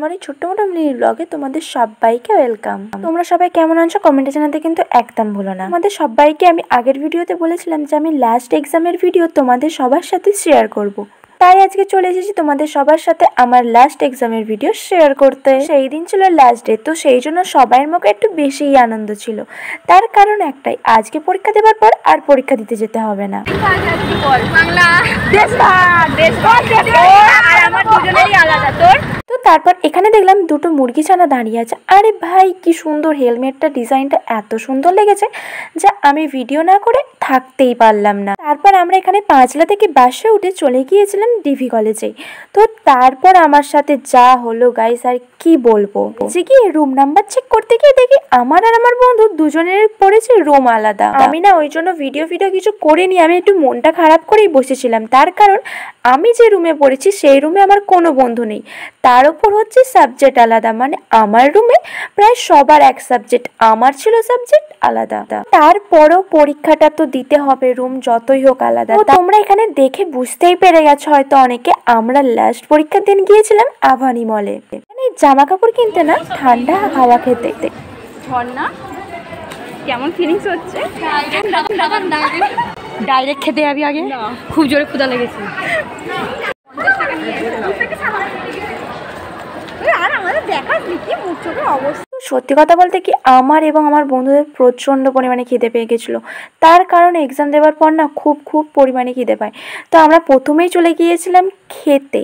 আমার এই ছোট্ট মোটো মিনি ব্লগে তোমাদের সবাইকে ওয়েলকাম। তোমরা সবাই কেমন আছো কমেন্টে জানাতে কিন্তু একদম ভুলো না। তোমাদের সবাইকে আমি আগের ভিডিওতে বলেছিলাম যে আমি লাস্ট এক্সামের ভিডিও তোমাদের সবার সাথে শেয়ার করব। তাই আজকে চলে এসেছি তোমাদের সবার সাথে আমার লাস্ট এক্সামের ভিডিও শেয়ার করতে। সেই দিন ছিল লাস্ট ডে, তো সেই জন্য সবার মুখে একটু বেশিই আনন্দ ছিল। তার কারণ একটাই, আজকে পরীক্ষা দেওয়ার পর আর পরীক্ষা দিতে যেতে হবে না। তো তারপর এখানে দেখলাম দুটো মুরগি ছানা দাঁড়িয়ে আছে। আরে ভাই কি সুন্দর হেলমেটটা, ডিজাইনটা এত সুন্দর লেগেছে যা আমি ভিডিও না করে থাকতেই পারলাম না। তারপর আমরা এখানে পাঁচলা থেকে বাসে উঠে চলে গিয়েছিলাম ডিভি কলেজে। তো তারপর আমার সাথে যা হলো গাইস আর কি বলবো, যে কি রুম নাম্বার চেক করতে গিয়ে দেখি আমার আর আমার বন্ধু দুজনের পড়েছে রুম আলাদা। আমি না ওই জন্য ভিডিও কিছু করিনি, আমি একটু মনটা খারাপ করেই বসেছিলাম। তার কারণ আমি যে রুমে পড়েছি সেই রুমে আমার কোনো বন্ধু নেই, তার উপর হচ্ছে সাবজেক্ট আলাদা। মানে আমার রুমে প্রায় সবার এক সাবজেক্ট, আমার ছিল সাবজেক্ট আলাদা। তারপরও পরীক্ষাটা তো দিতে হবে, রুম যতই হোক আলাদা। তোমরা এখানে দেখে বুঝতেই পেরে গেছো হয়তো অনেকে, আমরা লাস্ট পরীক্ষার দিন গিয়েছিলাম আভানি মলে জামা কাপড় কিনতে, না ঠান্ডা হাওয়া খেতে। ঝর্ণা কেমন ফিলিংস হচ্ছে? ডাইরেক্ট খেতে যাবি আগে? খুব জোরে ক্ষুধা লেগেছে। সত্যি কথা বলতে কি আমার এবং আমার বন্ধুদের প্রচণ্ড পরিমাণে খিদে পেয়ে গেছিলো। তার কারণে এক্সাম দেওয়ার পর না খুব পরিমাণে খিদে পায়। তো আমরা প্রথমেই চলে গিয়েছিলাম খেতে।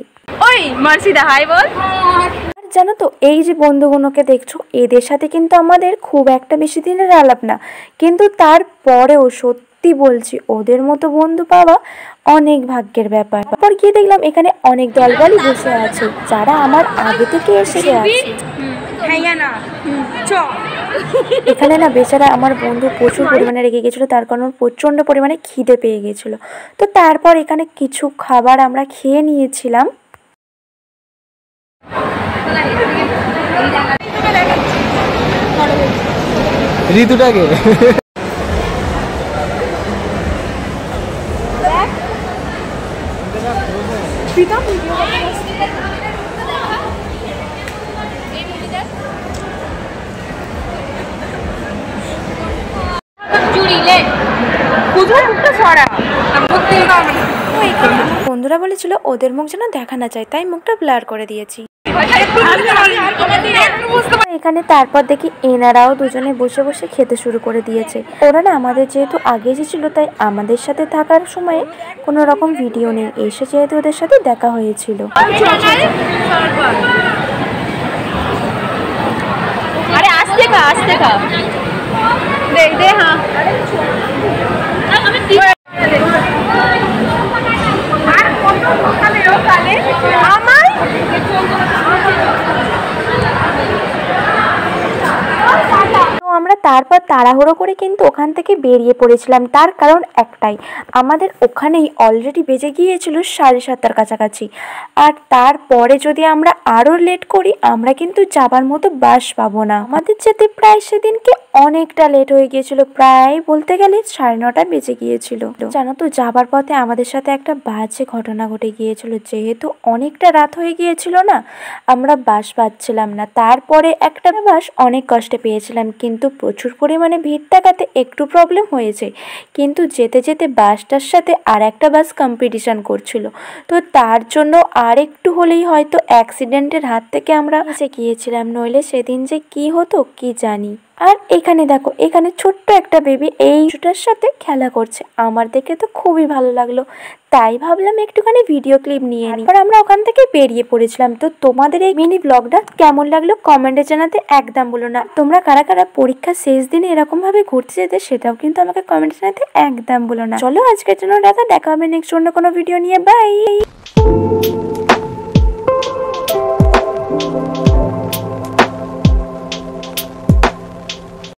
ওই মার্সিদা হাই বল। জানো তো এই যে বন্ধুগুলোকে দেখছো, এদের সাথে কিন্তু আমাদের খুব একটা বেশি দিনের আলাপ না, কিন্তু তারপরেও সত্যি বলছি ওদের মতো বন্ধু পাওয়া অনেক ভাগ্যের ব্যাপার। তারপর গিয়ে দেখলাম এখানে অনেক দলবলই বসে আছে যারা আমার আগে থেকে এসে আছে। এখানে না বেচারা আমার বন্ধু প্রচুর পরিমাণে রেগে গেছিলো, তার কারণ প্রচণ্ড পরিমাণে খিদে পেয়ে গেছিলো। তো তারপর এখানে কিছু খাবার আমরা খেয়ে নিয়েছিলাম। ঋতুটাকে বন্ধুরা বলেছিল ওদের মুখ যেন দেখা না যায়, তাই মুখটা ব্লার করে দিয়েছি। এখানে তারপর দেখি এনারাও দুজনে বসে বসে খেতে শুরু করে দিয়েছে। ওরা না আমাদের যেহেতু আগে এসেছিল তাই আমাদের সাথে থাকার সময়ে কোনো রকম ভিডিও নেই, এসে যেহেতু ওদের সাথে দেখা হয়েছিল। আমরা তারপর তাড়াহুড়ো করে কিন্তু ওখান থেকে বেরিয়ে পড়েছিলাম। তার কারণ একটাই, আমাদের ওখানেই অলরেডি বেজে গিয়েছিল 7:30টার কাছাকাছি। আর তারপরে যদি আমরা আরও লেট করি আমরা কিন্তু যাবার মতো বাস পাবো না। আমাদের যেতে প্রায় সেদিনকে অনেকটা লেট হয়ে গিয়েছিল, প্রায় বলতে গেলে 9:30 বেজে গিয়েছিল। জানো তো যাবার পথে আমাদের সাথে একটা বাজে ঘটনা ঘটে গিয়েছিল। যেহেতু অনেকটা রাত হয়ে গিয়েছিল না, আমরা বাস পাচ্ছিলাম না। তারপরে একটা বাস অনেক কষ্টে পেয়েছিলাম, কিন্তু প্রচুর পরিমাণে ভিড় থাকাতে একটু প্রবলেম হয়েছে। কিন্তু যেতে যেতে বাসটার সাথে আর একটা বাস কম্পিটিশন করছিল, তো তার জন্য আর একটু হলেই হয়তো অ্যাক্সিডেন্টের হাত থেকে আমরা বেঁচে গিয়েছিলাম, নইলে সেদিন যে কি হতো কি জানি। আর এখানে দেখো, এখানে ছোট্ট একটা বেবি এইটার সাথে খেলা করছে, আমার দেখে তো খুবই ভালো লাগলো, তাই ভাবলাম একটুখানি ভিডিও ক্লিপ নিয়ে নিই। আর আমরা ওখান থেকে বেরিয়ে পড়েছিলাম। তো তোমাদের এই মিনি ব্লগটা কেমন লাগলো কমেন্টে জানাতে একদম বলো না। তোমরা কারা কারা পরীক্ষা শেষ দিনে এরকম ভাবে ঘুরতে যেতে সেটাও কিন্তু আমাকে কমেন্টে জানাতে একদম বলো না। চলো আজকের জন্য দেখা হবে নেক্সট অন্য কোনো ভিডিও নিয়ে। বাই।